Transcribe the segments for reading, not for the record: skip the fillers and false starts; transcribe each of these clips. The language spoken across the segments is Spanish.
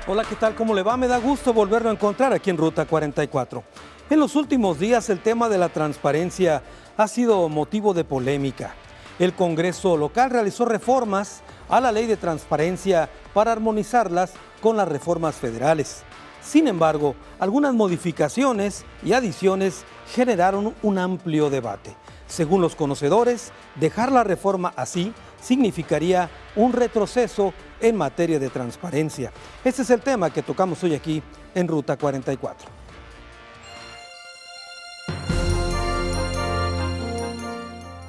Hola, ¿qué tal? ¿Cómo le va? Me da gusto volverlo a encontrar aquí en Ruta 44. En los últimos días el tema de la transparencia ha sido motivo de polémica. El Congreso local realizó reformas a la ley de transparencia para armonizarlas con las reformas federales. Sin embargo, algunas modificaciones y adiciones generaron un amplio debate. Según los conocedores, dejar la reforma así significaría un retroceso en materia de transparencia. Este es el tema que tocamos hoy aquí en Ruta 44.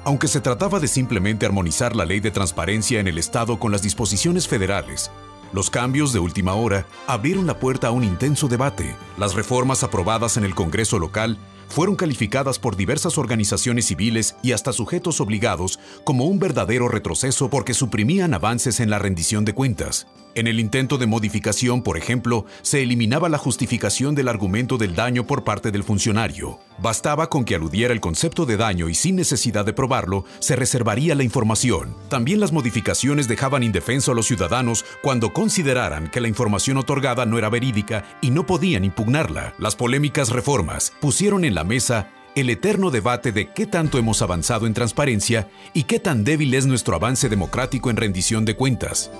Aunque se trataba de simplemente armonizar la ley de transparencia en el Estado con las disposiciones federales, los cambios de última hora abrieron la puerta a un intenso debate. Las reformas aprobadas en el Congreso local fueron calificadas por diversas organizaciones civiles y hasta sujetos obligados como un verdadero retroceso porque suprimían avances en la rendición de cuentas. En el intento de modificación, por ejemplo, se eliminaba la justificación del argumento del daño por parte del funcionario. Bastaba con que aludiera el concepto de daño y sin necesidad de probarlo, se reservaría la información. También las modificaciones dejaban indefenso a los ciudadanos cuando consideraran que la información otorgada no era verídica y no podían impugnarla. Las polémicas reformas pusieron en la mesa el eterno debate de qué tanto hemos avanzado en transparencia y qué tan débil es nuestro avance democrático en rendición de cuentas.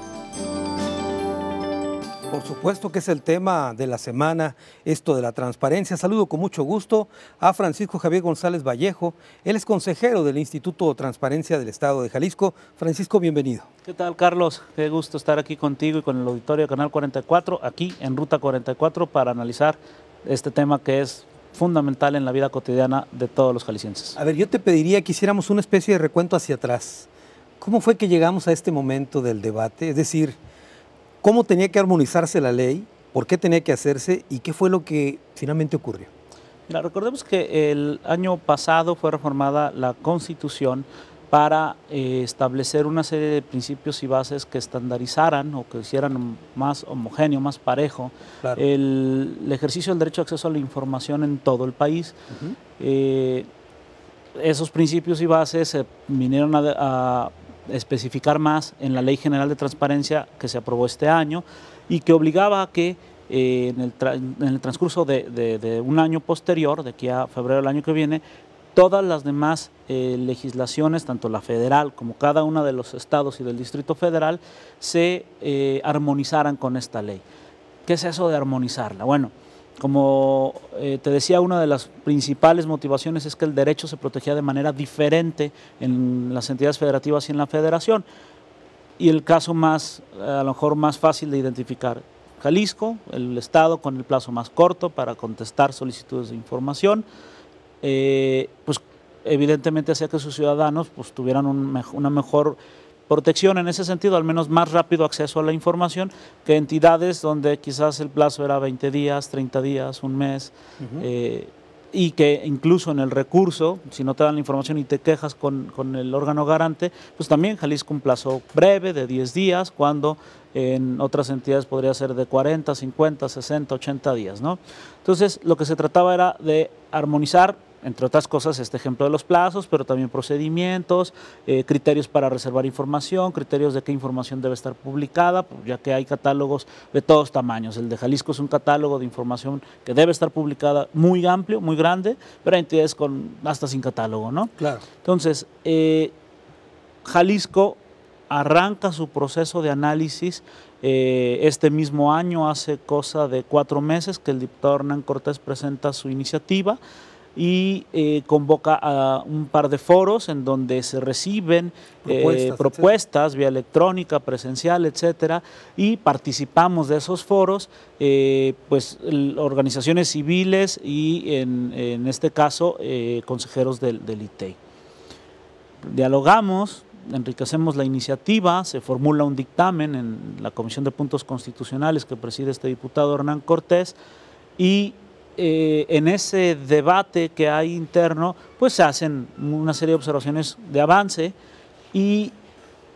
Por supuesto que es el tema de la semana, esto de la transparencia. Saludo con mucho gusto a Francisco Javier González Vallejo. Él es consejero del Instituto de Transparencia del Estado de Jalisco. Francisco, bienvenido. ¿Qué tal, Carlos? Qué gusto estar aquí contigo y con el auditorio de Canal 44, aquí en Ruta 44, para analizar este tema que es fundamental en la vida cotidiana de todos los jaliscienses. A ver, yo te pediría que hiciéramos una especie de recuento hacia atrás. ¿Cómo fue que llegamos a este momento del debate? Es decir, ¿cómo tenía que armonizarse la ley? ¿Por qué tenía que hacerse? ¿Y qué fue lo que finalmente ocurrió? Mira, recordemos que el año pasado fue reformada la Constitución para establecer una serie de principios y bases que estandarizaran o que hicieran más homogéneo, más parejo, claro, el ejercicio del derecho de acceso a la información en todo el país. Esos principios y bases se vinieron a especificar más en la Ley General de Transparencia que se aprobó este año y que obligaba a que en el transcurso de un año posterior, de aquí a febrero del año que viene, todas las demás legislaciones, tanto la federal como cada uno de los estados y del Distrito Federal, se armonizaran con esta ley. ¿Qué es eso de armonizarla? Bueno, como te decía, una de las principales motivaciones es que el derecho se protegía de manera diferente en las entidades federativas y en la federación. Y el caso más, a lo mejor más fácil de identificar, Jalisco, el estado con el plazo más corto para contestar solicitudes de información, pues evidentemente hacía que sus ciudadanos pues, tuvieran una mejor protección en ese sentido, al menos más rápido acceso a la información que entidades donde quizás el plazo era 20 días, 30 días, un mes, y que incluso en el recurso, si no te dan la información y te quejas con el órgano garante, pues también Jalisco un plazo breve de 10 días, cuando en otras entidades podría ser de 40, 50, 60, 80 días, ¿no? Entonces, lo que se trataba era de armonizar, entre otras cosas, este ejemplo de los plazos, pero también procedimientos, criterios para reservar información, criterios de qué información debe estar publicada, ya que hay catálogos de todos tamaños. El de Jalisco es un catálogo de información que debe estar publicada muy amplio, muy grande, pero hay entidades con hasta sin catálogo, ¿no? Claro. Entonces, Jalisco arranca su proceso de análisis este mismo año, hace cosa de 4 meses que el diputado Hernán Cortés presenta su iniciativa y convoca a un par de foros en donde se reciben propuestas vía electrónica, presencial, etcétera, y participamos de esos foros, pues organizaciones civiles y en este caso consejeros del ITEI. Dialogamos, enriquecemos la iniciativa, se formula un dictamen en la Comisión de Puntos Constitucionales que preside este diputado Hernán Cortés y en ese debate que hay interno, pues se hacen una serie de observaciones de avance y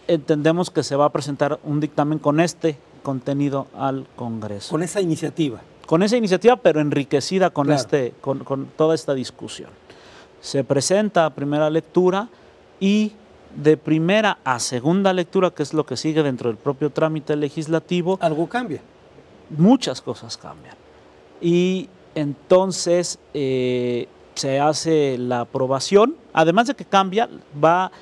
entendemos que se va a presentar un dictamen con este contenido al Congreso. Con esa iniciativa. Con esa iniciativa, pero enriquecida con, claro, con toda esta discusión. Se presenta a primera lectura y de primera a segunda lectura, que es lo que sigue dentro del propio trámite legislativo. ¿Algo cambia? muchas cosas cambian. Y entonces se hace la aprobación, además de que cambia, va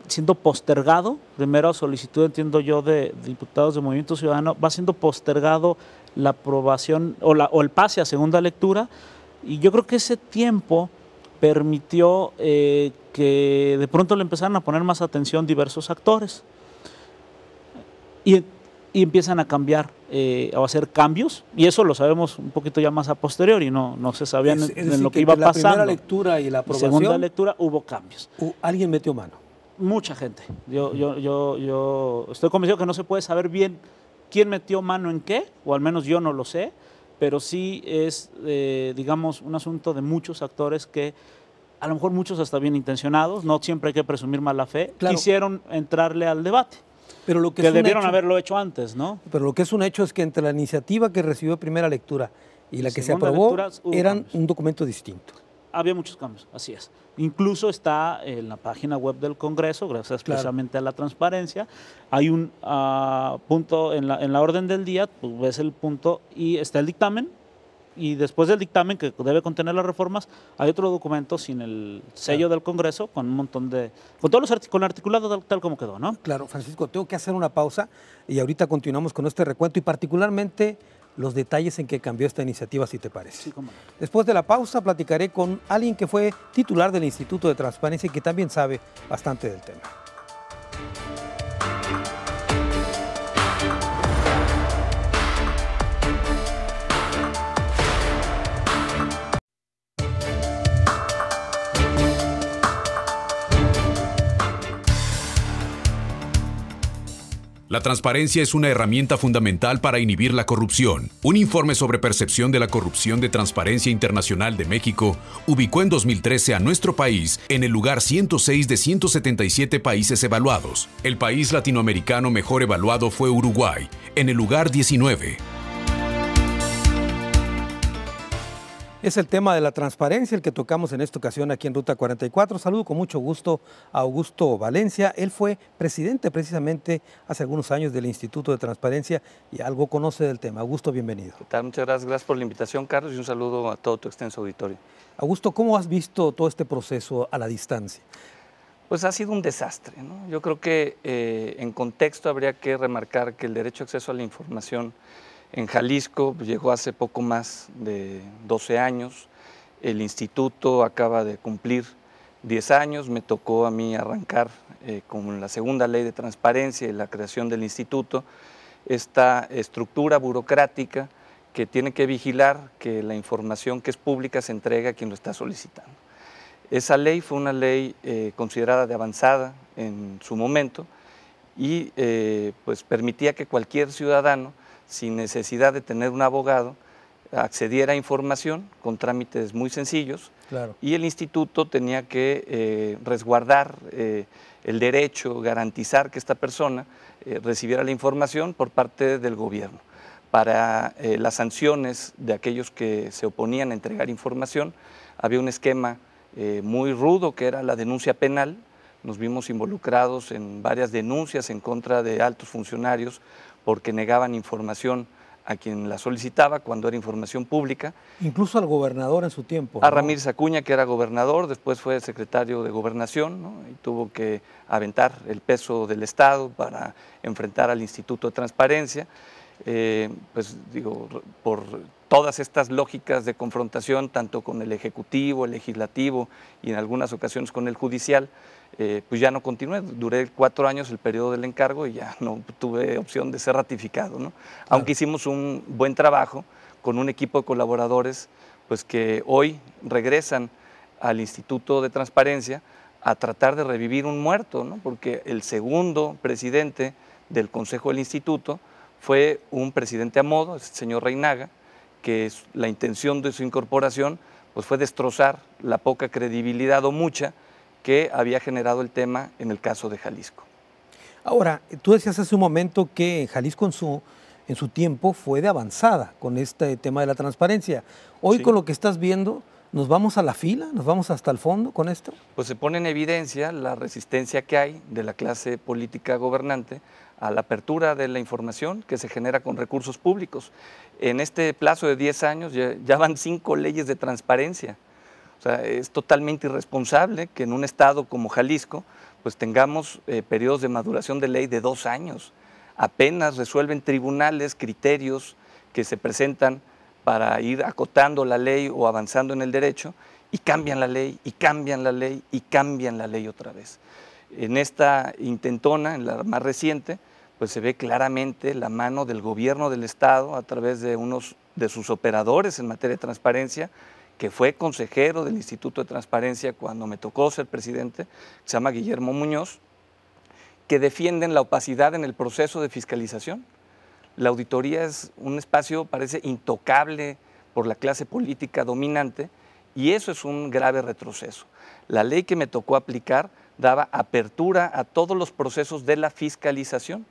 siendo postergado, primero a solicitud, entiendo yo, de diputados de Movimiento Ciudadano, va siendo postergado la aprobación o el pase a segunda lectura, y yo creo que ese tiempo permitió que de pronto le empezaran a poner más atención diversos actores y empiezan a cambiar o a hacer cambios, y eso lo sabemos un poquito ya más a posteriori, no se sabían en lo que iba pasando. La primera lectura y la aprobación, segunda lectura hubo cambios. ¿Alguien metió mano? Mucha gente. Yo estoy convencido que no se puede saber bien quién metió mano en qué, o al menos yo no lo sé, pero sí es, digamos, un asunto de muchos actores que, a lo mejor muchos hasta bien intencionados, no siempre hay que presumir mala fe, claro, quisieron entrarle al debate. Pero lo que debieron haberlo hecho antes, ¿no? Pero lo que es un hecho es que entre la iniciativa que recibió primera lectura y la que se aprobó eran cambios, un documento distinto. Había muchos cambios, así es. Incluso está en la página web del Congreso, gracias precisamente a la transparencia. Hay un punto en la orden del día, tú ves el punto y está el dictamen, y después del dictamen, que debe contener las reformas, hay otro documento sin el sello del Congreso, con un montón de, con todos los con el articulado tal como quedó, ¿no? Claro, Francisco, tengo que hacer una pausa y ahorita continuamos con este recuento y particularmente los detalles en que cambió esta iniciativa, si te parece. Sí, cómo no. Después de la pausa platicaré con alguien que fue titular del Instituto de Transparencia y que también sabe bastante del tema. La transparencia es una herramienta fundamental para inhibir la corrupción. Un informe sobre percepción de la corrupción de Transparencia Internacional de México ubicó en 2013 a nuestro país en el lugar 106 de 177 países evaluados. El país latinoamericano mejor evaluado fue Uruguay, en el lugar 19. Es el tema de la transparencia el que tocamos en esta ocasión aquí en Ruta 44. Saludo con mucho gusto a Augusto Valencia. Él fue presidente precisamente hace algunos años del Instituto de Transparencia y algo conoce del tema. Augusto, bienvenido. ¿Qué tal? Muchas gracias por la invitación, Carlos, y un saludo a todo tu extenso auditorio. Augusto, ¿cómo has visto todo este proceso a la distancia? Pues ha sido un desastre, ¿no? Yo creo que en contexto habría que remarcar que el derecho a acceso a la información en Jalisco llegó hace poco más de 12 años, el instituto acaba de cumplir 10 años, me tocó a mí arrancar con la segunda ley de transparencia y la creación del instituto, esta estructura burocrática que tiene que vigilar que la información que es pública se entregue a quien lo está solicitando. Esa ley fue una ley considerada de avanzada en su momento y pues permitía que cualquier ciudadano, sin necesidad de tener un abogado, accediera a información con trámites muy sencillos, claro, y el instituto tenía que resguardar el derecho, garantizar que esta persona recibiera la información por parte del gobierno. Para las sanciones de aquellos que se oponían a entregar información, había un esquema muy rudo que era la denuncia penal. Nos vimos involucrados en varias denuncias en contra de altos funcionarios porque negaban información a quien la solicitaba cuando era información pública. Incluso al gobernador en su tiempo, ¿no? A Ramírez Acuña, que era gobernador, después fue secretario de Gobernación, ¿no? Y tuvo que aventar el peso del Estado para enfrentar al Instituto de Transparencia. Pues digo, por todas estas lógicas de confrontación, tanto con el Ejecutivo, el Legislativo y en algunas ocasiones con el Judicial, pues ya no continué, duré 4 años el periodo del encargo y ya no tuve opción de ser ratificado, ¿no? Claro. Aunque hicimos un buen trabajo con un equipo de colaboradores pues que hoy regresan al Instituto de Transparencia a tratar de revivir un muerto, ¿no? Porque el segundo presidente del Consejo del Instituto fue un presidente a modo, el señor Reinaga, que la intención de su incorporación pues fue destrozar la poca credibilidad o mucha que había generado el tema en el caso de Jalisco. Ahora, tú decías hace un momento que Jalisco en su tiempo fue de avanzada con este tema de la transparencia. Hoy, sí, con lo que estás viendo, ¿nos vamos a la fila? ¿Nos vamos hasta el fondo con esto? Pues se pone en evidencia la resistencia que hay de la clase política gobernante a la apertura de la información que se genera con recursos públicos. En este plazo de 10 años ya van 5 leyes de transparencia. O sea, es totalmente irresponsable que en un estado como Jalisco pues tengamos periodos de maduración de ley de 2 años. Apenas resuelven tribunales criterios que se presentan para ir acotando la ley o avanzando en el derecho, y cambian la ley, y cambian la ley, y cambian la ley otra vez. En esta intentona, en la más reciente, pues se ve claramente la mano del gobierno del Estado a través de unos de sus operadores en materia de transparencia, que fue consejero del Instituto de Transparencia cuando me tocó ser presidente, se llama Guillermo Muñoz, que defienden la opacidad en el proceso de fiscalización. La auditoría es un espacio, parece, intocable por la clase política dominante, y eso es un grave retroceso. La ley que me tocó aplicar daba apertura a todos los procesos de la fiscalización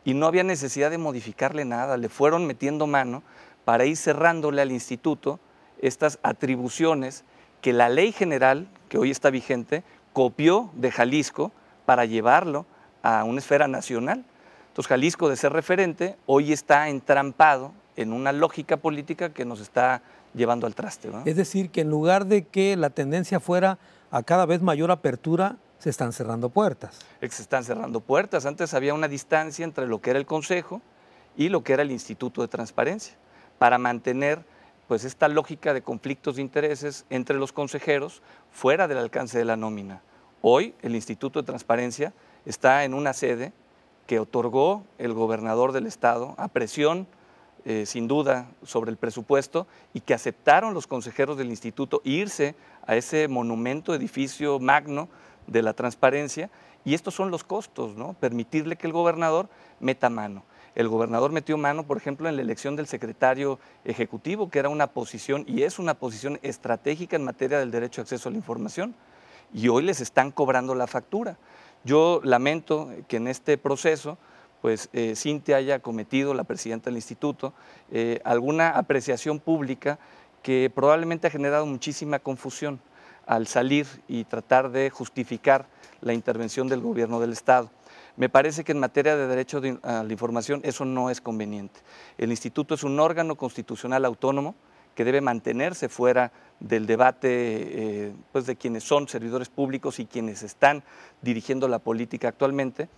y no había necesidad de modificarle nada, le fueron metiendo mano para ir cerrándole al instituto estas atribuciones que la ley general, que hoy está vigente, copió de Jalisco para llevarlo a una esfera nacional. Entonces Jalisco, de ser referente, hoy está entrampado en una lógica política que nos está llevando al traste, ¿no? Es decir, que en lugar de que la tendencia fuera a cada vez mayor apertura, se están cerrando puertas. Se están cerrando puertas. Antes había una distancia entre lo que era el Consejo y lo que era el Instituto de Transparencia, para mantener pues esta lógica de conflictos de intereses entre los consejeros fuera del alcance de la nómina. Hoy el Instituto de Transparencia está en una sede que otorgó el gobernador del estado a presión, sin duda, sobre el presupuesto, y que aceptaron los consejeros del instituto irse a ese monumento, edificio magno de la transparencia, y estos son los costos, ¿no? Permitirle que el gobernador meta mano. El gobernador metió mano, por ejemplo, en la elección del secretario ejecutivo, que era una posición y es una posición estratégica en materia del derecho a acceso a la información, y hoy les están cobrando la factura. Yo lamento que en este proceso pues Cintia haya cometido, la presidenta del instituto, alguna apreciación pública que probablemente ha generado muchísima confusión al salir y tratar de justificar la intervención del gobierno del Estado. Me parece que en materia de derecho a la información eso no es conveniente. El instituto es un órgano constitucional autónomo que debe mantenerse fuera del debate pues de quienes son servidores públicos y quienes están dirigiendo la política actualmente.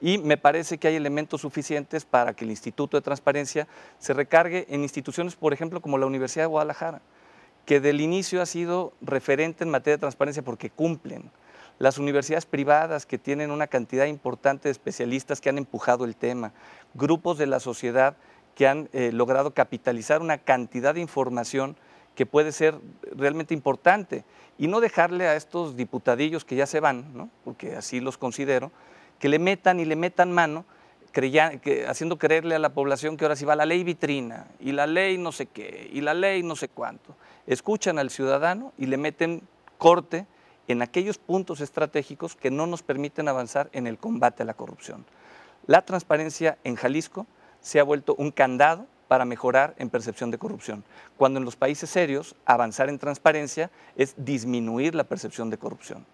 Y me parece que hay elementos suficientes para que el Instituto de Transparencia se recargue en instituciones, por ejemplo, como la Universidad de Guadalajara, que del inicio ha sido referente en materia de transparencia porque cumplen. Las universidades privadas, que tienen una cantidad importante de especialistas que han empujado el tema, grupos de la sociedad que han logrado capitalizar una cantidad de información que puede ser realmente importante, y no dejarle a estos diputadillos que ya se van, ¿no? Porque así los considero, que le metan y le metan mano, haciendo creerle a la población que ahora sí va la ley vitrina, y la ley no sé qué, y la ley no sé cuánto. Escuchan al ciudadano y le meten corte en aquellos puntos estratégicos que no nos permiten avanzar en el combate a la corrupción. La transparencia en Jalisco se ha vuelto un candado para mejorar en percepción de corrupción, cuando en los países serios avanzar en transparencia es disminuir la percepción de corrupción.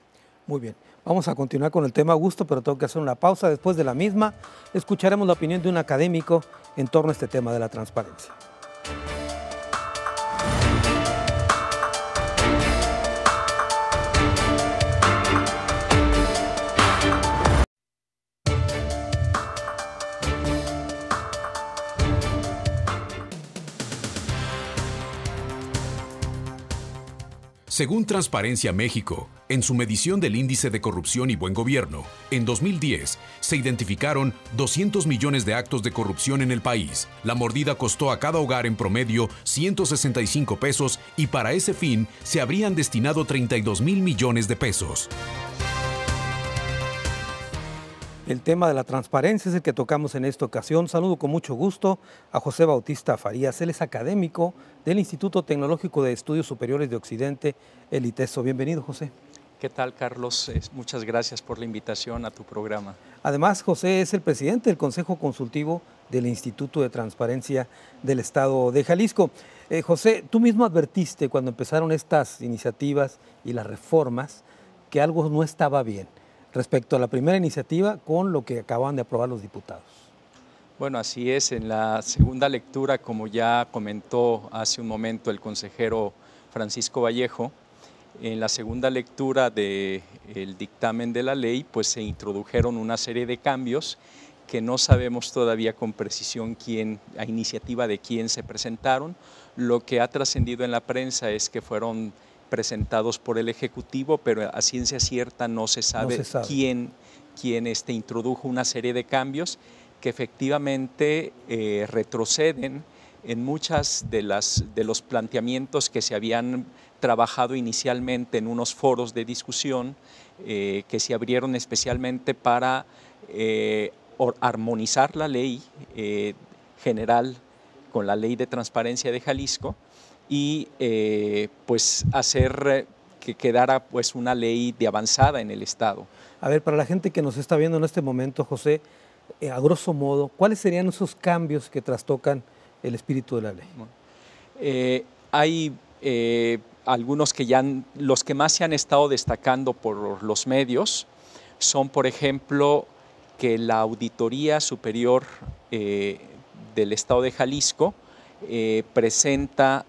Muy bien, vamos a continuar con el tema, Augusto, pero tengo que hacer una pausa. Después de la misma, escucharemos la opinión de un académico en torno a este tema de la transparencia. Según Transparencia México, en su medición del índice de corrupción y buen gobierno, en 2010 se identificaron 200 millones de actos de corrupción en el país. La mordida costó a cada hogar en promedio 165 pesos y para ese fin se habrían destinado 32,000 millones de pesos. El tema de la transparencia es el que tocamos en esta ocasión. Saludo con mucho gusto a José Bautista Farías. Él es académico del Instituto Tecnológico de Estudios Superiores de Occidente, el ITESO. Bienvenido, José. ¿Qué tal, Carlos? Muchas gracias por la invitación a tu programa. Además, José es el presidente del Consejo Consultivo del Instituto de Transparencia del Estado de Jalisco. José, tú mismo advertiste cuando empezaron estas iniciativas y las reformas que algo no estaba bien, respecto a la primera iniciativa con lo que acaban de aprobar los diputados. Bueno, así es. En la segunda lectura, como ya comentó hace un momento el consejero Francisco Vallejo, en la segunda lectura del dictamen de la ley, pues se introdujeron una serie de cambios que no sabemos todavía con precisión a iniciativa de quién se presentaron. Lo que ha trascendido en la prensa es que fueron presentados por el Ejecutivo, pero a ciencia cierta no se sabe, quién introdujo una serie de cambios que efectivamente retroceden en muchas de los planteamientos que se habían trabajado inicialmente en unos foros de discusión que se abrieron especialmente para armonizar la ley general con la Ley de Transparencia de Jalisco y pues hacer que quedara pues una ley de avanzada en el Estado. A ver, para la gente que nos está viendo en este momento, José, a grosso modo, ¿cuáles serían esos cambios que trastocan el espíritu de la ley? Bueno, hay algunos los que más se han estado destacando por los medios son, por ejemplo, que la Auditoría Superior del Estado de Jalisco presenta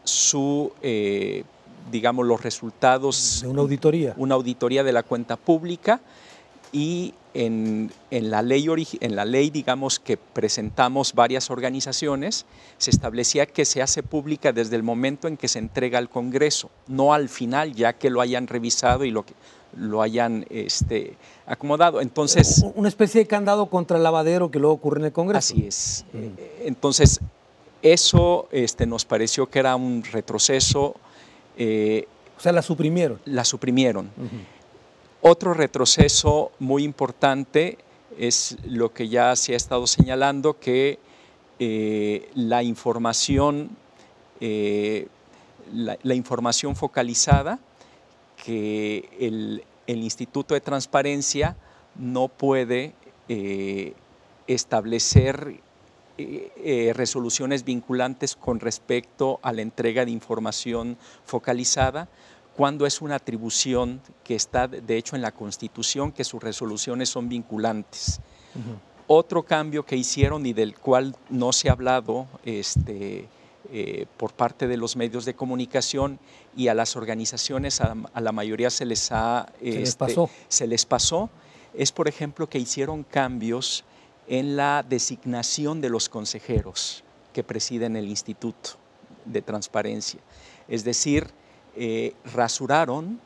digamos, los resultados de una auditoría de la cuenta pública, y en la ley, digamos, que presentamos varias organizaciones, se establecía que se hace pública desde el momento en que se entrega al Congreso, no al final, ya que lo hayan revisado y lo hayan acomodado. Entonces, una especie de candado contra el lavadero que luego ocurre en el Congreso. Así es. Entonces, eso nos pareció que era un retroceso. O sea, la suprimieron. La suprimieron. Otro retroceso muy importante es lo que ya se ha estado señalando, que la información focalizada, que el Instituto de Transparencia no puede establecer resoluciones vinculantes con respecto a la entrega de información focalizada, cuando es una atribución que está de hecho en la Constitución, que sus resoluciones son vinculantes. Otro cambio que hicieron y del cual no se ha hablado por parte de los medios de comunicación y a las organizaciones, a la mayoría se les pasó, es, por ejemplo, que hicieron cambios en la designación de los consejeros que presiden el Instituto de Transparencia. Es decir, rasuraron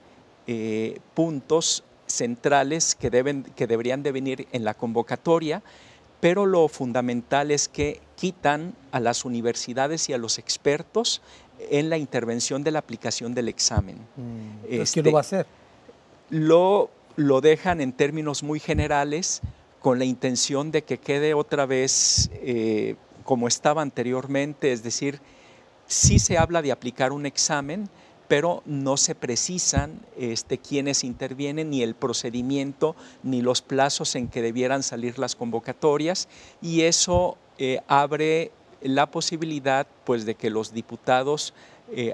puntos centrales que deberían de venir en la convocatoria, pero lo fundamental es que quitan a las universidades y a los expertos en la intervención de la aplicación del examen. ¿Quién lo va a hacer? Lo dejan en términos muy generales, con la intención de que quede otra vez como estaba anteriormente, es decir, sí se habla de aplicar un examen, pero no se precisan quiénes intervienen, ni el procedimiento, ni los plazos en que debieran salir las convocatorias, y eso abre la posibilidad pues, de que los diputados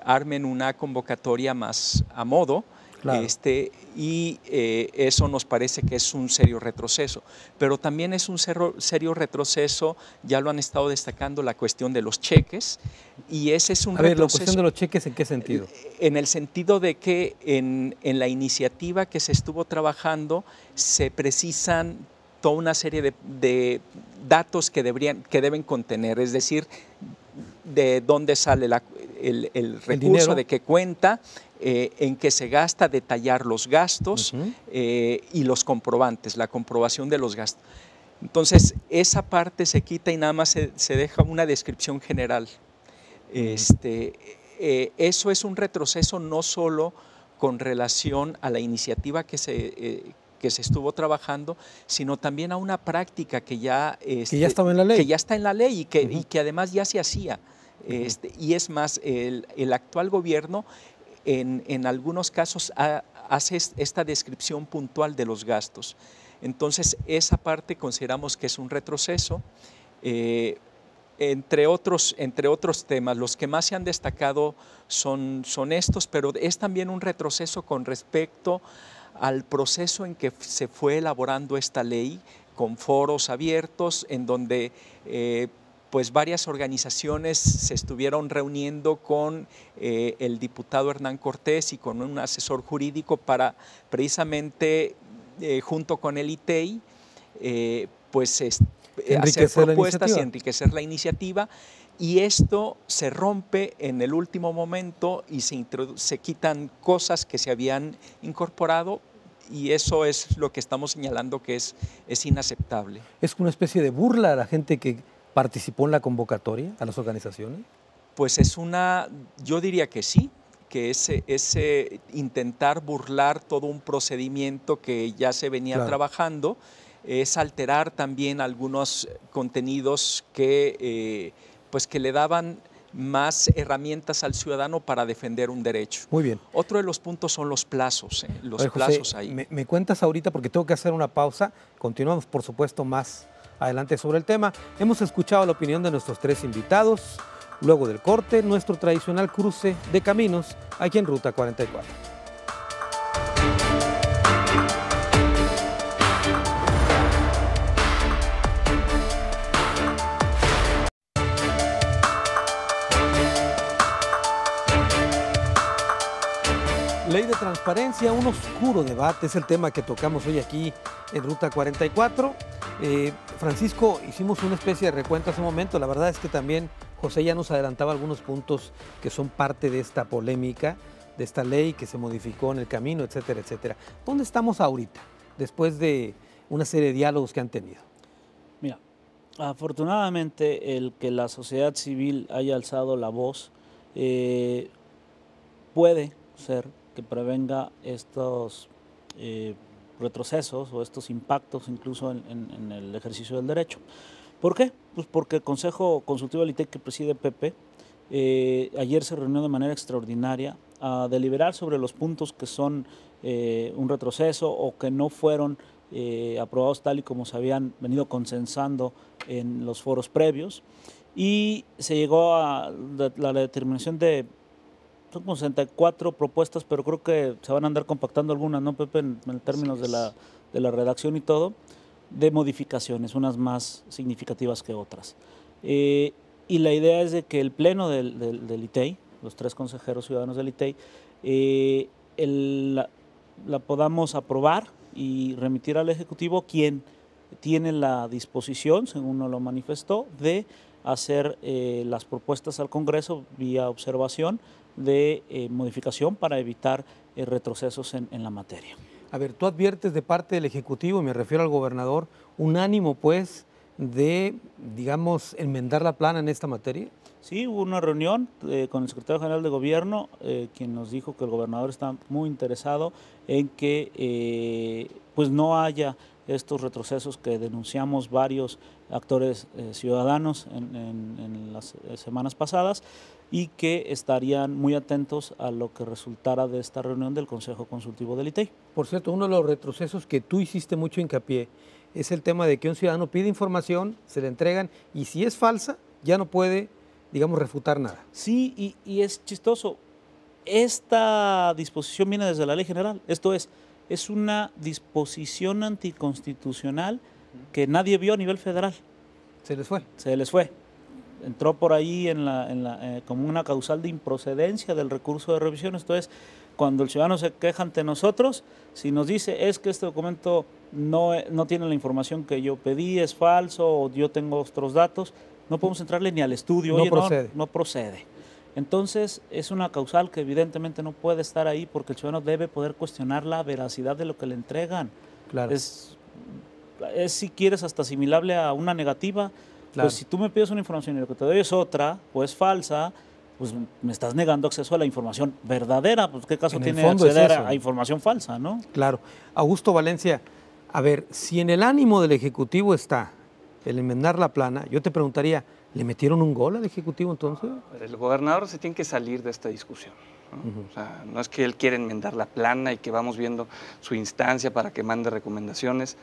armen una convocatoria más a modo. Claro. Y eso nos parece que es un serio retroceso, pero también es un serio retroceso, ya lo han estado destacando, la cuestión de los cheques, y ese es un retroceso. ¿La cuestión de los cheques en qué sentido? En el sentido de que en la iniciativa que se estuvo trabajando se precisan toda una serie de datos que deben contener, es decir, de dónde sale el recurso, de qué cuenta, en qué se gasta, detallar los gastos y los comprobantes, la comprobación de los gastos. Entonces, esa parte se quita y nada más se deja una descripción general. Eso es un retroceso no solo con relación a la iniciativa que se estuvo trabajando, sino también a una práctica que ya estaba en la ley. Que ya está en la ley y que además ya se hacía. Y es más, el actual gobierno en algunos casos hace esta descripción puntual de los gastos. Entonces, esa parte consideramos que es un retroceso. Entre otros temas, los que más se han destacado son estos, pero es también un retroceso con respecto al proceso en que se fue elaborando esta ley, con foros abiertos en donde pues varias organizaciones se estuvieron reuniendo con el diputado Hernán Cortés y con un asesor jurídico para precisamente junto con el ITEI pues hacer propuestas y enriquecer la iniciativa. Y esto se rompe en el último momento y se quitan cosas que se habían incorporado, y eso es lo que estamos señalando que es inaceptable. ¿Es una especie de burla a la gente que participó en la convocatoria, a las organizaciones? Pues yo diría que sí, que ese intentar burlar todo un procedimiento que ya se venía trabajando, es alterar también algunos contenidos que le daban más herramientas al ciudadano para defender un derecho. Muy bien. Otro de los puntos son los plazos. Oye, José, ahí. Me cuentas ahorita porque tengo que hacer una pausa. Continuamos, por supuesto, más adelante sobre el tema. Hemos escuchado la opinión de nuestros 3 invitados. Luego del corte, nuestro tradicional cruce de caminos aquí en Ruta 44. Ley de transparencia, un oscuro debate, es el tema que tocamos hoy aquí en Ruta 44. Francisco, hicimos una especie de recuento hace un momento, la verdad es que también José ya nos adelantaba algunos puntos que son parte de esta polémica, de esta ley que se modificó en el camino, etcétera, etcétera. ¿Dónde estamos ahorita, después de una serie de diálogos que han tenido? Mira, afortunadamente el que la sociedad civil haya alzado la voz puede ser que prevenga estos retrocesos o estos impactos incluso en el ejercicio del derecho. ¿Por qué? Pues porque el Consejo Consultivo del ITEI que preside Pepe ayer se reunió de manera extraordinaria a deliberar sobre los puntos que son un retroceso o que no fueron aprobados tal y como se habían venido consensando en los foros previos, y se llegó a la determinación de son como 64 propuestas, pero creo que se van a andar compactando algunas, ¿no, Pepe? En términos de la redacción y todo, de modificaciones, unas más significativas que otras. Y la idea es de que el pleno del ITEI, los 3 consejeros ciudadanos del ITEI, la podamos aprobar y remitir al Ejecutivo, quien tiene la disposición, según nos lo manifestó, de hacer las propuestas al Congreso vía observación de modificación para evitar retrocesos en la materia. A ver, tú adviertes de parte del Ejecutivo, y me refiero al gobernador, un ánimo pues de, digamos, enmendar la plana en esta materia. Sí, hubo una reunión con el secretario general de Gobierno, quien nos dijo que el gobernador está muy interesado en que pues no haya estos retrocesos que denunciamos varios actores ciudadanos en las semanas pasadas, y que estarían muy atentos a lo que resultara de esta reunión del Consejo Consultivo del ITEI. Por cierto, uno de los retrocesos que tú hiciste mucho hincapié es el tema de que un ciudadano pide información, se le entregan, y si es falsa, ya no puede, digamos, refutar nada. Sí, y es chistoso. Esta disposición viene desde la Ley General, esto es una disposición anticonstitucional que nadie vio a nivel federal. Se les fue. Se les fue. Entró por ahí como una causal de improcedencia del recurso de revisión. Esto es, cuando el ciudadano se queja ante nosotros, si nos dice es que este documento no tiene la información que yo pedí, es falso, o yo tengo otros datos, no podemos entrarle ni al estudio. No procede. No procede. Entonces, es una causal que evidentemente no puede estar ahí, porque el ciudadano debe poder cuestionar la veracidad de lo que le entregan. Claro. Es si quieres, hasta asimilable a una negativa. Claro. Pues si tú me pides una información y lo que te doy es otra, o es falsa, pues me estás negando acceso a la información verdadera. Pues ¿qué caso tiene acceder a información falsa, no? Claro. Augusto Valencia, a ver, si en el ánimo del Ejecutivo está el enmendar la plana, yo te preguntaría, ¿le metieron un gol al Ejecutivo entonces? El gobernador se tiene que salir de esta discusión, ¿no? O sea, no es que él quiera enmendar la plana y que vamos viendo su instancia para que mande recomendaciones.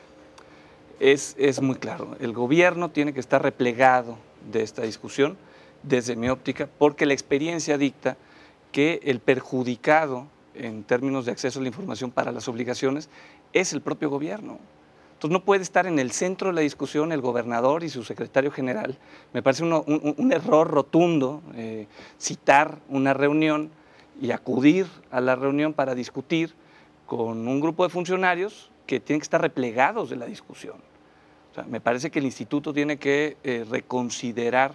Es muy claro, el gobierno tiene que estar replegado de esta discusión desde mi óptica, porque la experiencia dicta que el perjudicado en términos de acceso a la información para las obligaciones es el propio gobierno. Entonces no puede estar en el centro de la discusión el gobernador y su secretario general. Me parece un error rotundo citar una reunión y acudir a la reunión para discutir con un grupo de funcionarios que tienen que estar replegados de la discusión. O sea, me parece que el instituto tiene que reconsiderar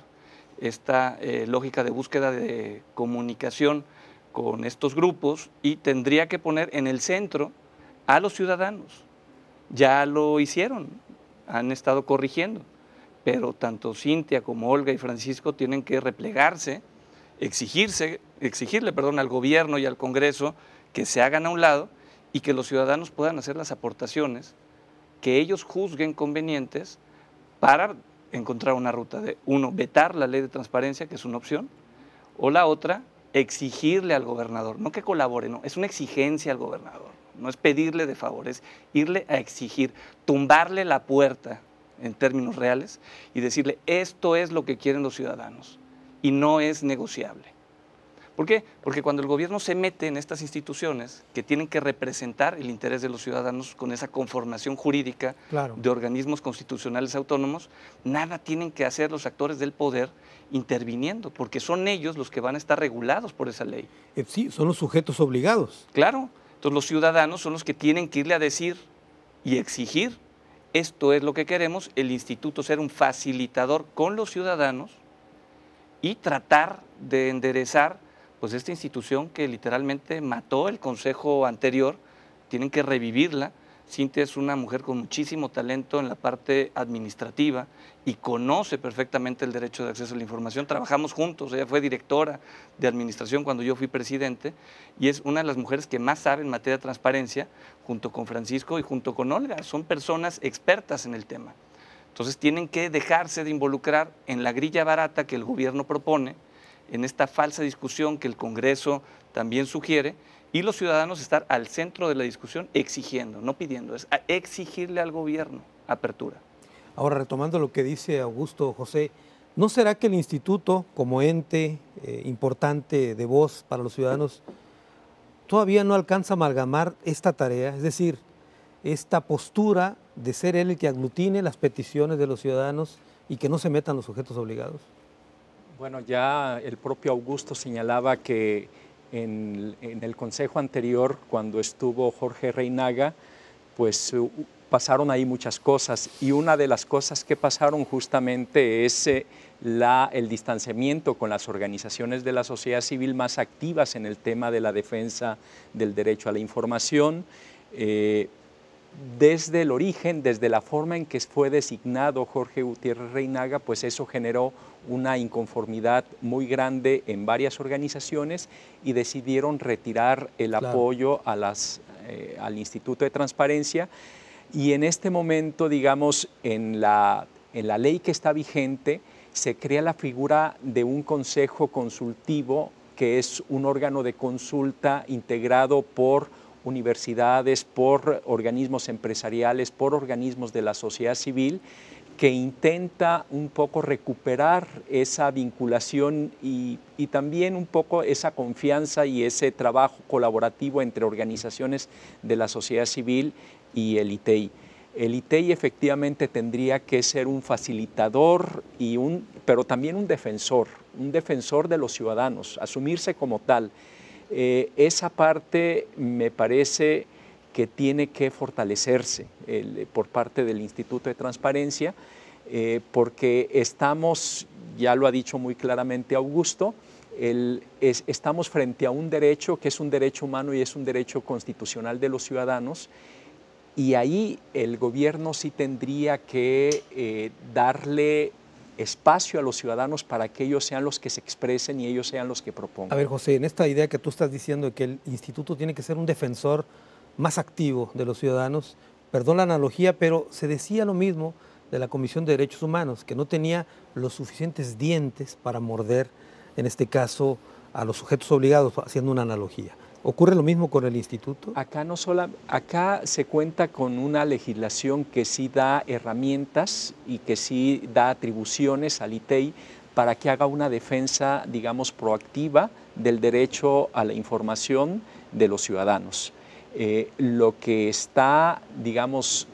esta lógica de búsqueda de comunicación con estos grupos y tendría que poner en el centro a los ciudadanos. Ya lo hicieron, han estado corrigiendo, pero tanto Cintia como Olga y Francisco tienen que replegarse, exigirle al gobierno y al Congreso que se hagan a un lado y que los ciudadanos puedan hacer las aportaciones que ellos juzguen convenientes para encontrar una ruta de, uno, vetar la ley de transparencia, que es una opción, o la otra, exigirle al gobernador, no que colabore, no, es una exigencia al gobernador, no es pedirle de favor, es irle a exigir, tumbarle la puerta en términos reales y decirle esto es lo que quieren los ciudadanos y no es negociable. ¿Por qué? Porque cuando el gobierno se mete en estas instituciones que tienen que representar el interés de los ciudadanos con esa conformación jurídica de organismos constitucionales autónomos, nada tienen que hacer los actores del poder interviniendo, porque son ellos los que van a estar regulados por esa ley. Sí, son los sujetos obligados. Claro, entonces los ciudadanos son los que tienen que irle a decir y exigir, esto es lo que queremos, el instituto ser un facilitador con los ciudadanos y tratar de enderezar pues esta institución que literalmente mató el consejo anterior, tienen que revivirla. Cintia es una mujer con muchísimo talento en la parte administrativa y conoce perfectamente el derecho de acceso a la información. Trabajamos juntos, ella fue directora de administración cuando yo fui presidente y es una de las mujeres que más sabe en materia de transparencia, junto con Francisco y junto con Olga. Son personas expertas en el tema. Entonces tienen que dejarse de involucrar en la grilla barata que el gobierno propone, en esta falsa discusión que el Congreso también sugiere, y los ciudadanos estar al centro de la discusión exigiendo, no pidiendo, es exigirle al gobierno apertura. Ahora, retomando lo que dice Augusto José, ¿no será que el instituto, como ente importante de voz para los ciudadanos, todavía no alcanza a amalgamar esta tarea? Es decir, esta postura de ser él el que aglutine las peticiones de los ciudadanos y que no se metan los sujetos obligados. Bueno, ya el propio Augusto señalaba que en el consejo anterior, cuando estuvo Jorge Reinaga, pues pasaron ahí muchas cosas y una de las cosas que pasaron justamente es el distanciamiento con las organizaciones de la sociedad civil más activas en el tema de la defensa del derecho a la información. Desde el origen, desde la forma en que fue designado Jorge Gutiérrez Reinaga, pues eso generó una inconformidad muy grande en varias organizaciones y decidieron retirar el apoyo a al Instituto de Transparencia. Y en este momento, digamos, en la ley que está vigente, se crea la figura de un consejo consultivo, que es un órgano de consulta integrado por universidades, por organismos empresariales, por organismos de la sociedad civil, que intenta un poco recuperar esa vinculación y también un poco esa confianza y ese trabajo colaborativo entre organizaciones de la sociedad civil y el ITEI. El ITEI efectivamente tendría que ser un facilitador, pero también un defensor de los ciudadanos, asumirse como tal. Esa parte me parece que tiene que fortalecerse por parte del Instituto de Transparencia, porque estamos, ya lo ha dicho muy claramente Augusto, estamos frente a un derecho que es un derecho humano y es un derecho constitucional de los ciudadanos, y ahí el gobierno sí tendría que darle espacio a los ciudadanos para que ellos sean los que se expresen y ellos sean los que propongan. A ver, José, en esta idea que tú estás diciendo de que el instituto tiene que ser un defensor más activo de los ciudadanos, perdón la analogía, pero se decía lo mismo de la Comisión de Derechos Humanos, que no tenía los suficientes dientes para morder, en este caso, a los sujetos obligados, haciendo una analogía. ¿Ocurre lo mismo con el instituto? Acá se cuenta con una legislación que sí da herramientas y que sí da atribuciones al ITEI para que haga una defensa, digamos, proactiva del derecho a la información de los ciudadanos. Lo que está, digamos,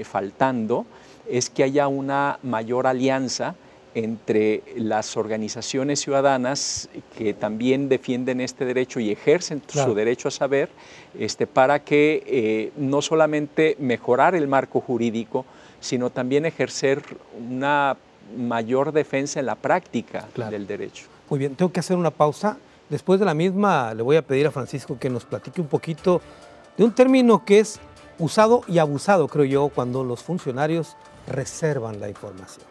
faltando es que haya una mayor alianza entre las organizaciones ciudadanas que también defienden este derecho y ejercen su derecho a saber, para que no solamente mejorar el marco jurídico, sino también ejercer una mayor defensa en la práctica del derecho. Muy bien, tengo que hacer una pausa. Después de la misma le voy a pedir a Francisco que nos platique un poquito de un término que es usado y abusado, creo yo, cuando los funcionarios reservan la información.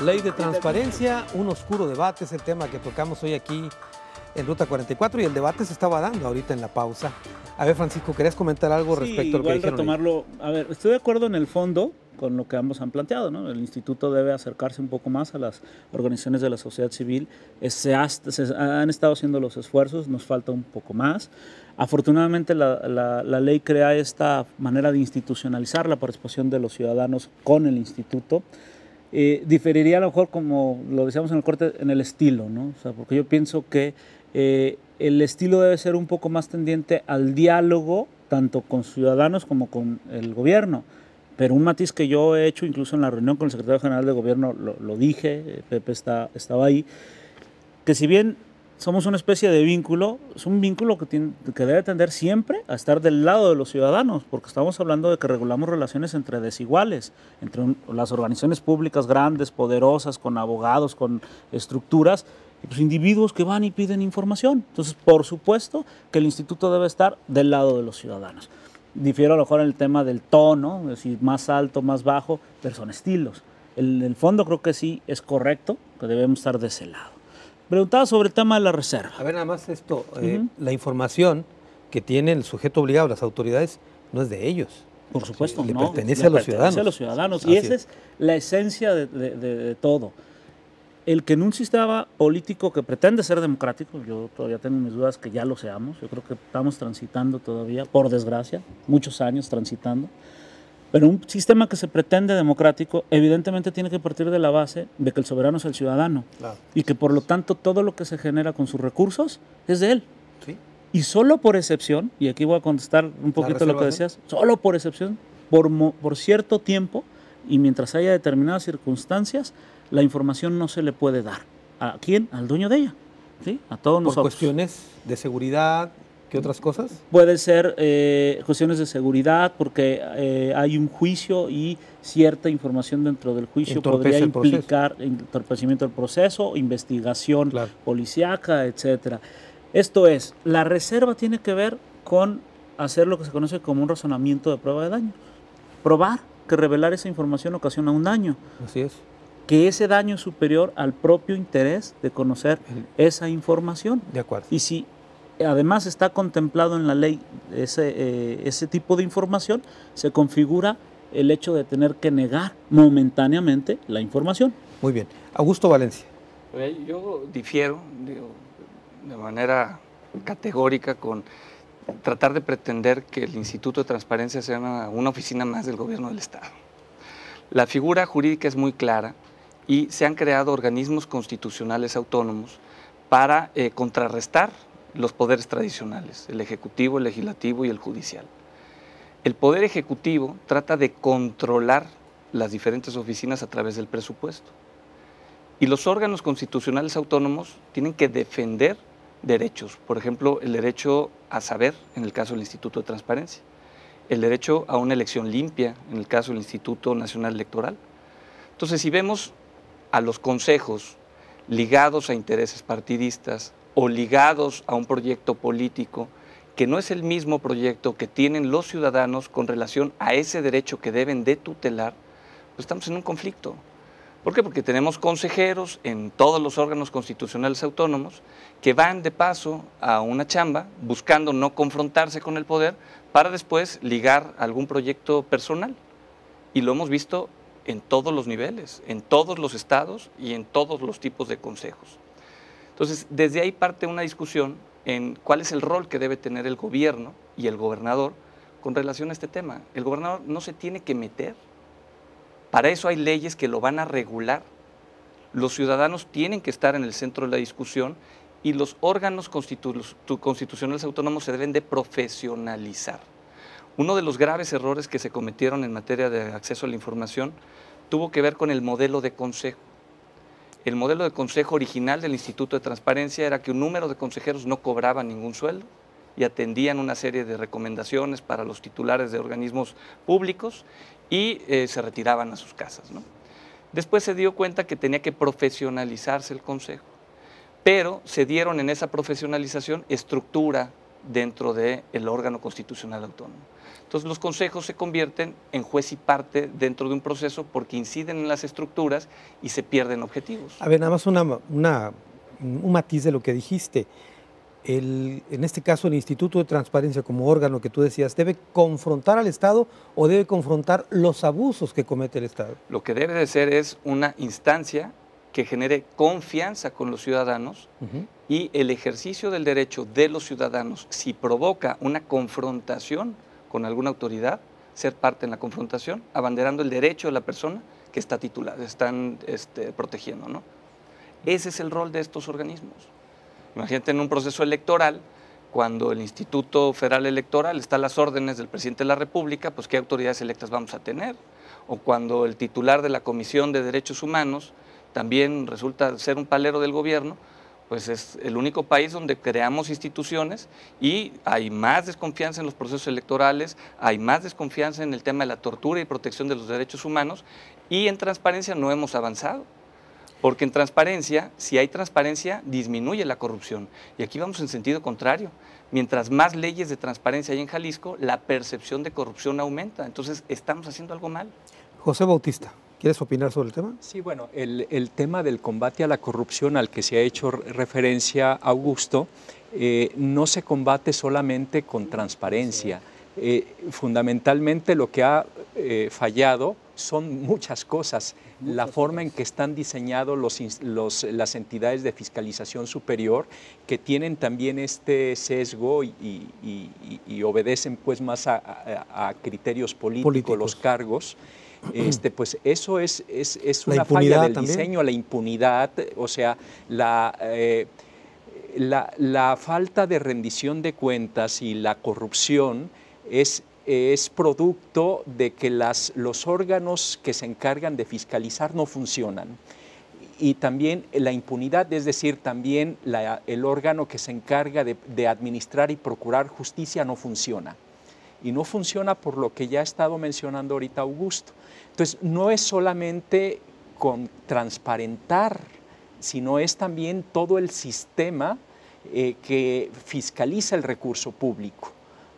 Ley de transparencia, un oscuro debate es el tema que tocamos hoy aquí en Ruta 44 y el debate se estaba dando ahorita en la pausa. A ver, Francisco, ¿querías comentar algo respecto a lo que dijeron? Retomarlo. A ver, estoy de acuerdo en el fondo con lo que ambos han planteado, ¿no? El instituto debe acercarse un poco más a las organizaciones de la sociedad civil. Se han estado haciendo los esfuerzos, nos falta un poco más. Afortunadamente la ley crea esta manera de institucionalizar la participación de los ciudadanos con el instituto. Diferiría a lo mejor, como lo decíamos en el corte, en el estilo, ¿no? O sea, porque yo pienso que el estilo debe ser un poco más tendiente al diálogo, tanto con ciudadanos como con el gobierno. Pero un matiz que yo he hecho, incluso en la reunión con el secretario general de gobierno, lo dije, Pepe estaba ahí, que si bien somos una especie de vínculo, es un vínculo que debe tender siempre a estar del lado de los ciudadanos, porque estamos hablando de que regulamos relaciones entre desiguales, entre las organizaciones públicas grandes, poderosas, con abogados, con estructuras, y pues individuos que van y piden información. Entonces, por supuesto que el instituto debe estar del lado de los ciudadanos. Difiero a lo mejor en el tema del tono, es decir, más alto, más bajo, pero son estilos. En el fondo creo que sí es correcto, que debemos estar de ese lado. Preguntaba sobre el tema de la reserva. A ver, nada más esto, la información que tiene el sujeto obligado, las autoridades, no es de ellos. Por supuesto, le no. pertenece a los ciudadanos. Pertenece a los ciudadanos. Y esa es la esencia de todo. El que en un sistema político que pretende ser democrático, yo todavía tengo mis dudas que ya lo seamos, yo creo que estamos transitando todavía, por desgracia, muchos años transitando, pero un sistema que se pretende democrático evidentemente tiene que partir de la base de que el soberano es el ciudadano, claro, y que por lo tanto todo lo que se genera con sus recursos es de él. ¿Sí? Y solo por excepción, y aquí voy a contestar un poquito lo que decías, solo por excepción, por cierto tiempo y mientras haya determinadas circunstancias, la información no se le puede dar. ¿A quién? Al dueño de ella, ¿sí? A todos nosotros. ¿Por cuestiones de seguridad? ¿Qué otras cosas? Puede ser cuestiones de seguridad, porque hay un juicio y cierta información dentro del juicio podría implicar entorpecimiento del proceso, investigación policíaca, etcétera. Esto es, la reserva tiene que ver con hacer lo que se conoce como un razonamiento de prueba de daño. Probar que revelar esa información ocasiona un daño. Así es. Que ese daño es superior al propio interés de conocer esa información. De acuerdo. Y si además está contemplado en la ley ese tipo de información, se configura el hecho de tener que negar momentáneamente la información. Muy bien. Augusto Valencia. Yo difiero de manera categórica con tratar de pretender que el Instituto de Transparencia sea una oficina más del gobierno del Estado. La figura jurídica es muy clara y se han creado organismos constitucionales autónomos para contrarrestar los poderes tradicionales, el Ejecutivo, el Legislativo y el Judicial. El Poder Ejecutivo trata de controlar las diferentes oficinas a través del presupuesto. Y los órganos constitucionales autónomos tienen que defender derechos, por ejemplo, el derecho a saber, en el caso del Instituto de Transparencia, el derecho a una elección limpia, en el caso del Instituto Nacional Electoral. Entonces, si vemos a los consejos ligados a intereses partidistas o ligados a un proyecto político que no es el mismo proyecto que tienen los ciudadanos con relación a ese derecho que deben de tutelar, pues estamos en un conflicto. ¿Por qué? Porque tenemos consejeros en todos los órganos constitucionales autónomos que van de paso a una chamba buscando no confrontarse con el poder para después ligar algún proyecto personal. Y lo hemos visto en todos los niveles, en todos los estados y en todos los tipos de consejos. Entonces, desde ahí parte una discusión en cuál es el rol que debe tener el gobierno y el gobernador con relación a este tema. El gobernador no se tiene que meter. Para eso hay leyes que lo van a regular. Los ciudadanos tienen que estar en el centro de la discusión y los órganos constitucionales autónomos se deben de profesionalizar. Uno de los graves errores que se cometieron en materia de acceso a la información tuvo que ver con el modelo de consejo. El modelo de consejo original del Instituto de Transparencia era que un número de consejeros no cobraba ningún sueldo y atendían una serie de recomendaciones para los titulares de organismos públicos y se retiraban a sus casas, ¿no? Después se dio cuenta que tenía que profesionalizarse el consejo, pero se dieron en esa profesionalización estructura dentro del órgano constitucional autónomo. Entonces los consejos se convierten en juez y parte dentro de un proceso porque inciden en las estructuras y se pierden objetivos. A ver, nada más un matiz de lo que dijiste. En este caso, el Instituto de Transparencia como órgano que tú decías, ¿debe confrontar al Estado o debe confrontar los abusos que comete el Estado? Lo que debe de ser es una instancia que genere confianza con los ciudadanos y el ejercicio del derecho de los ciudadanos, si provoca una confrontación con alguna autoridad, ser parte en la confrontación, abanderando el derecho de la persona que está titulada, están protegiendo, ¿no? Ese es el rol de estos organismos. Imagínate en un proceso electoral, cuando el Instituto Federal Electoral está a las órdenes del presidente de la República, pues ¿qué autoridades electas vamos a tener? O cuando el titular de la Comisión de Derechos Humanos también resulta ser un palero del gobierno, pues es el único país donde creamos instituciones y hay más desconfianza en los procesos electorales, hay más desconfianza en el tema de la tortura y protección de los derechos humanos y en transparencia no hemos avanzado. Porque en transparencia, si hay transparencia, disminuye la corrupción. Y aquí vamos en sentido contrario. Mientras más leyes de transparencia hay en Jalisco, la percepción de corrupción aumenta. Entonces, estamos haciendo algo mal. José Bautista, ¿quieres opinar sobre el tema? Sí, bueno, el tema del combate a la corrupción al que se ha hecho referencia Augusto, no se combate solamente con transparencia. Fundamentalmente lo que ha fallado son muchas cosas. La forma en que están diseñados las entidades de fiscalización superior, que tienen también este sesgo y obedecen pues más a criterios políticos los cargos, pues eso es una falla del diseño, la impunidad, o sea, la falta de rendición de cuentas y la corrupción es producto de que los órganos que se encargan de fiscalizar no funcionan. Y también la impunidad, es decir, también el órgano que se encarga de administrar y procurar justicia no funciona. Y no funciona por lo que ya ha estado mencionando ahorita Augusto. Entonces, no es solamente con transparentar, sino es también todo el sistema que fiscaliza el recurso público.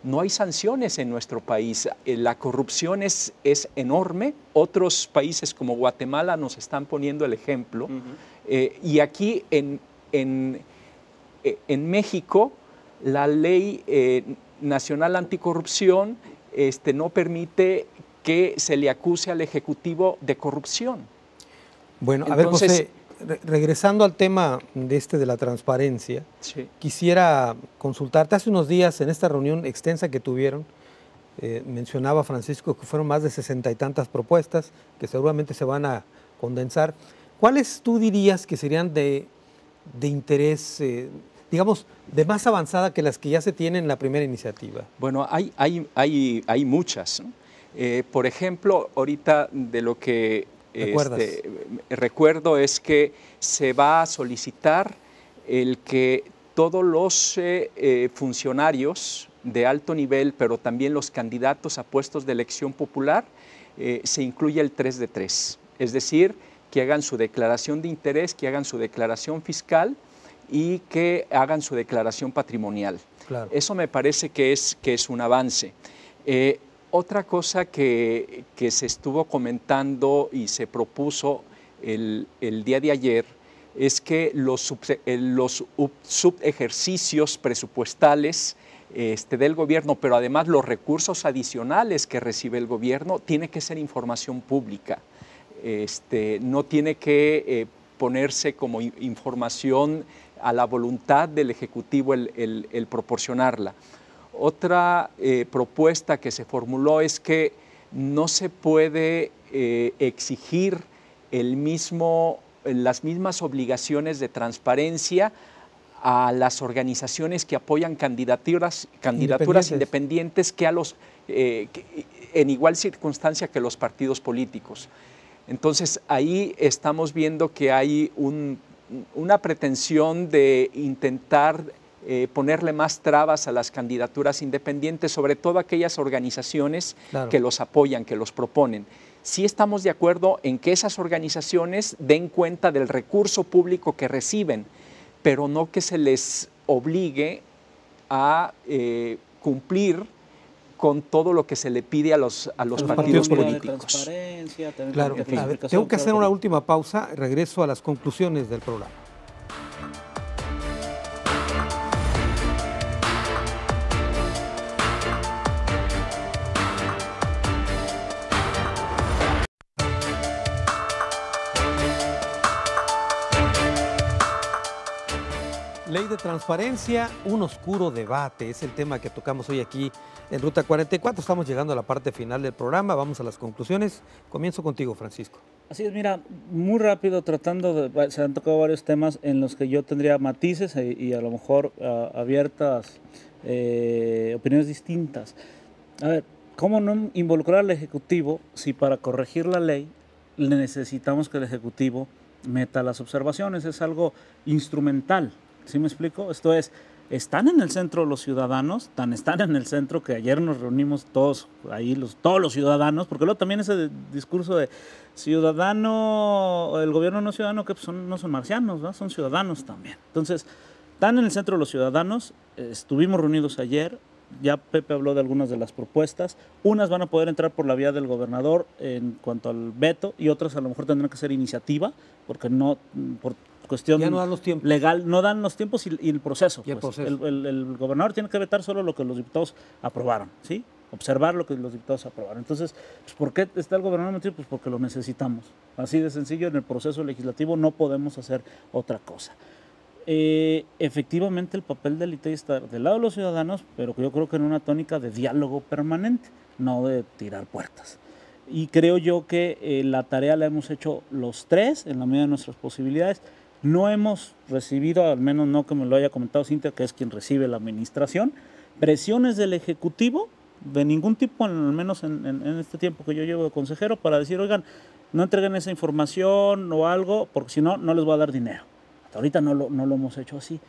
No hay sanciones en nuestro país, la corrupción es enorme, otros países como Guatemala nos están poniendo el ejemplo, y aquí en México la ley nacional anticorrupción no permite que se le acuse al Ejecutivo de corrupción. Bueno, entonces, a ver, José, regresando al tema de la transparencia, sí, quisiera consultarte. Hace unos días, en esta reunión extensa que tuvieron, mencionaba Francisco que fueron más de 60 y tantas propuestas que seguramente se van a condensar. ¿Cuáles tú dirías que serían de interés, digamos, de más avanzada que las que ya se tienen en la primera iniciativa? Bueno, hay muchas, ¿no? Por ejemplo, ahorita de lo que recuerdo es que se va a solicitar el que todos los funcionarios de alto nivel, pero también los candidatos a puestos de elección popular, se incluya el 3 de 3. Es decir, que hagan su declaración de interés, que hagan su declaración fiscal y que hagan su declaración patrimonial. Claro. Eso me parece que es un avance. Otra cosa que se estuvo comentando y se propuso el día de ayer es que los subejercicios presupuestales del gobierno, pero además los recursos adicionales que recibe el gobierno, tiene que ser información pública. No tiene que ponerse como información a la voluntad del Ejecutivo el proporcionarla. Otra propuesta que se formuló es que no se puede exigir las mismas obligaciones de transparencia a las organizaciones que apoyan candidaturas independientes que a los en igual circunstancia que los partidos políticos. Entonces ahí estamos viendo que hay una pretensión de intentar ponerle más trabas a las candidaturas independientes, sobre todo aquellas organizaciones que los apoyan, que los proponen. Sí estamos de acuerdo en que esas organizaciones den cuenta del recurso público que reciben, pero no que se les obligue a cumplir con todo lo que se le pide a los partidos políticos. Claro, a ver, tengo que hacer una última pausa, regreso a las conclusiones del programa. Ley de transparencia, un oscuro debate, es el tema que tocamos hoy aquí en Ruta 44. Estamos llegando a la parte final del programa, vamos a las conclusiones. Comienzo contigo, Francisco. Así es, mira, muy rápido, se han tocado varios temas en los que yo tendría matices y a lo mejor abiertas opiniones distintas. A ver, ¿cómo no involucrar al Ejecutivo si para corregir la ley necesitamos que el Ejecutivo meta las observaciones? Es algo instrumental. ¿Sí me explico? Esto es, están en el centro los ciudadanos, están en el centro que ayer nos reunimos todos ahí, todos los ciudadanos, porque luego también ese discurso de ciudadano, el gobierno no ciudadano, que no son marcianos, ¿no? Son ciudadanos también. Entonces, están en el centro los ciudadanos, estuvimos reunidos ayer, ya Pepe habló de algunas de las propuestas, unas van a poder entrar por la vía del gobernador en cuanto al veto y otras a lo mejor tendrán que ser iniciativa, porque no, por cuestión ya no dan los tiempos. Legal, no dan los tiempos y el proceso. Y el proceso. El gobernador tiene que vetar solo lo que los diputados aprobaron, ¿sí? Observar lo que los diputados aprobaron. Entonces, pues, ¿por qué está el gobernador metido? Pues porque lo necesitamos. Así de sencillo, en el proceso legislativo no podemos hacer otra cosa. Efectivamente, el papel del ITEI está del lado de los ciudadanos, pero yo creo que en una tónica de diálogo permanente, no de tirar puertas. Y creo yo que la tarea la hemos hecho los tres, en la medida de nuestras posibilidades. No hemos recibido, al menos no que me lo haya comentado Cintia, que es quien recibe la administración, presiones del Ejecutivo de ningún tipo, al menos en este tiempo que yo llevo de consejero, para decir, oigan, no entreguen esa información o algo, porque si no, no les voy a dar dinero. Hasta ahorita no lo hemos hecho así.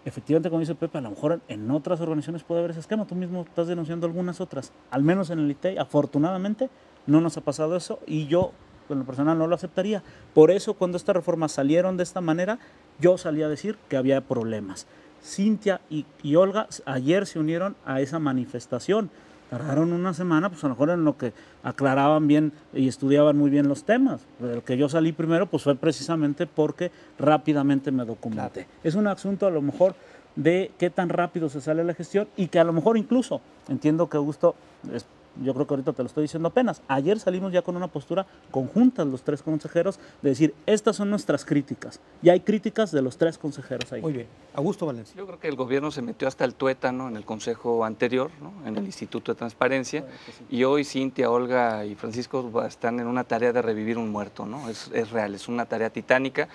Efectivamente, como dice Pepe, a lo mejor en otras organizaciones puede haber ese esquema. Tú mismo estás denunciando algunas otras. Al menos en el ITEI, afortunadamente, no nos ha pasado eso y yo, en lo personal, no lo aceptaría. Por eso, cuando estas reformas salieron de esta manera, yo salí a decir que había problemas. Cintia y Olga ayer se unieron a esa manifestación. Tardaron una semana, pues a lo mejor en lo que aclaraban bien y estudiaban muy bien los temas. El que yo salí primero, pues fue precisamente porque rápidamente me documenté. Claro. Es un asunto a lo mejor de qué tan rápido se sale la gestión y que a lo mejor incluso, entiendo que Augusto, yo creo que ahorita te lo estoy diciendo apenas, ayer salimos ya con una postura conjunta los tres consejeros de decir, estas son nuestras críticas. Y hay críticas de los tres consejeros ahí. Muy bien. Augusto Valencia. Yo creo que el gobierno se metió hasta el tuétano en el consejo anterior, ¿no? En el Instituto de Transparencia, y hoy Cintia, Olga y Francisco están en una tarea de revivir un muerto, ¿no? Es real, es una tarea titánica,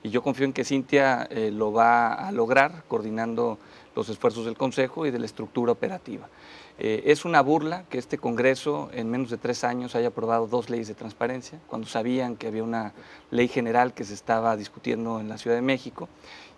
y yo confío en que Cintia lo va a lograr coordinando los esfuerzos del consejo y de la estructura operativa. Es una burla que este Congreso en menos de 3 años haya aprobado 2 leyes de transparencia, cuando sabían que había una ley general que se estaba discutiendo en la Ciudad de México,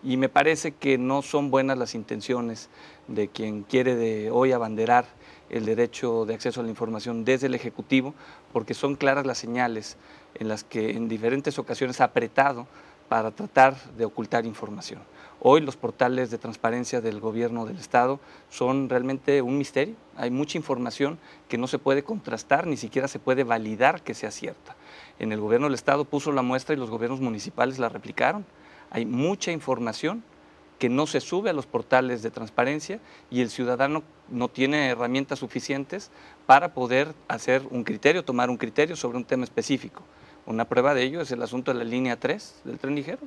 y me parece que no son buenas las intenciones de quien quiere hoy abanderar el derecho de acceso a la información desde el Ejecutivo, porque son claras las señales en las que en diferentes ocasiones ha apretado para tratar de ocultar información. Hoy los portales de transparencia del gobierno del Estado son realmente un misterio. Hay mucha información que no se puede contrastar, ni siquiera se puede validar que sea cierta. En el gobierno del Estado puso la muestra y los gobiernos municipales la replicaron. Hay mucha información que no se sube a los portales de transparencia y el ciudadano no tiene herramientas suficientes para poder hacer un criterio, tomar un criterio sobre un tema específico. Una prueba de ello es el asunto de la línea 3 del tren ligero.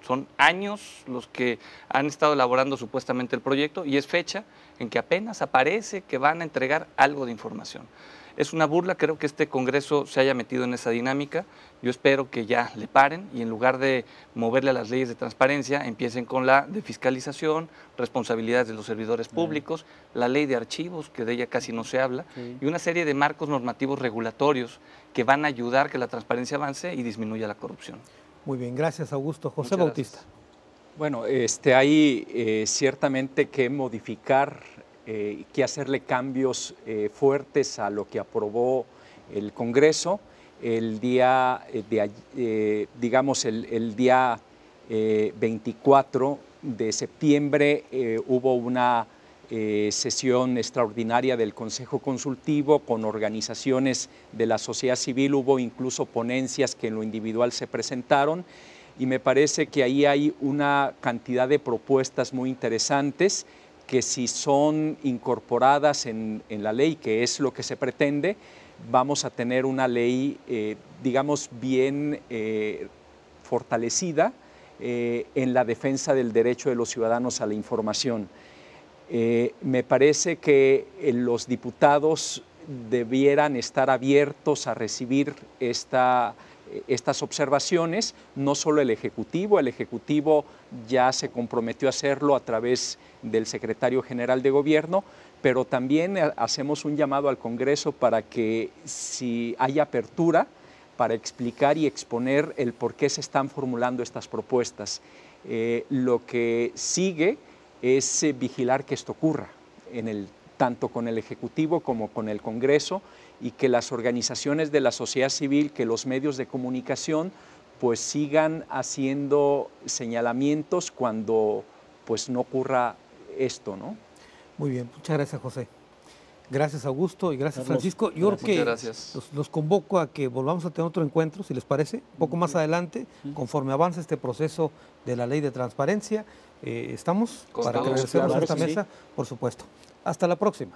Son años los que han estado elaborando supuestamente el proyecto y es fecha en que apenas aparece que van a entregar algo de información. Es una burla, creo que este Congreso se haya metido en esa dinámica. Yo espero que ya le paren y en lugar de moverle a las leyes de transparencia, empiecen con la de fiscalización, responsabilidades de los servidores públicos, la ley de archivos, que de ella casi no se habla, y una serie de marcos normativos regulatorios que van a ayudar que la transparencia avance y disminuya la corrupción. Muy bien, gracias Augusto. José Muchas Bautista. gracias. Bueno, hay ciertamente que modificar, que hacerle cambios fuertes a lo que aprobó el Congreso. El día, digamos, el día 24 de septiembre hubo una sesión extraordinaria del Consejo Consultivo con organizaciones de la sociedad civil, hubo incluso ponencias que en lo individual se presentaron y me parece que ahí hay una cantidad de propuestas muy interesantes que si son incorporadas en la ley, que es lo que se pretende, vamos a tener una ley, digamos, bien fortalecida en la defensa del derecho de los ciudadanos a la información. Me parece que los diputados debieran estar abiertos a recibir estas observaciones, no solo el Ejecutivo ya se comprometió a hacerlo a través del Secretario General de Gobierno, pero también hacemos un llamado al Congreso para que si hay apertura para explicar y exponer el por qué se están formulando estas propuestas. Lo que sigue es vigilar que esto ocurra, tanto con el Ejecutivo como con el Congreso, y que las organizaciones de la sociedad civil, que los medios de comunicación, pues sigan haciendo señalamientos cuando pues no ocurra esto, ¿no? Muy bien, muchas gracias José. Gracias Augusto y gracias Francisco. Yo creo que los convoco a que volvamos a tener otro encuentro, si les parece, un poco más adelante, conforme avance este proceso de la ley de transparencia. Estamos para que regresemos a esta mesa, por supuesto. Hasta la próxima.